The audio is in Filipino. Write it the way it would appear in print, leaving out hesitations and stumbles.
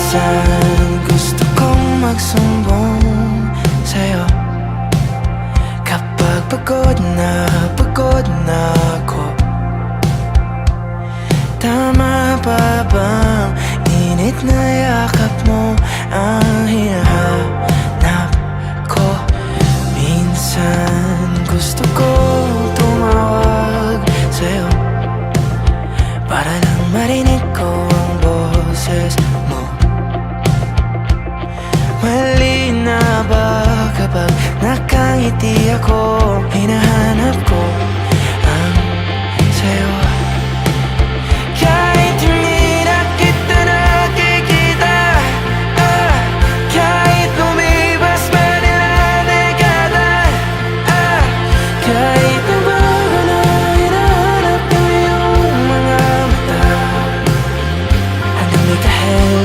Minsan gusto kong magsumbong sa'yo kapag pagod na ako. Tama pa bang init na yakap mo ang hinahanap ko? Minsan gusto kong tumawag sa'yo para lang marinig ko ang boses mo. Mali na ba kapag nakangiti ako? Hinahanap ko ang sa'yo. Kahit hindi na kita nakikita, kahit lumipas pa nila dekada, kahit nabago na hinahanap ko yung mga mata, hanggang may kahit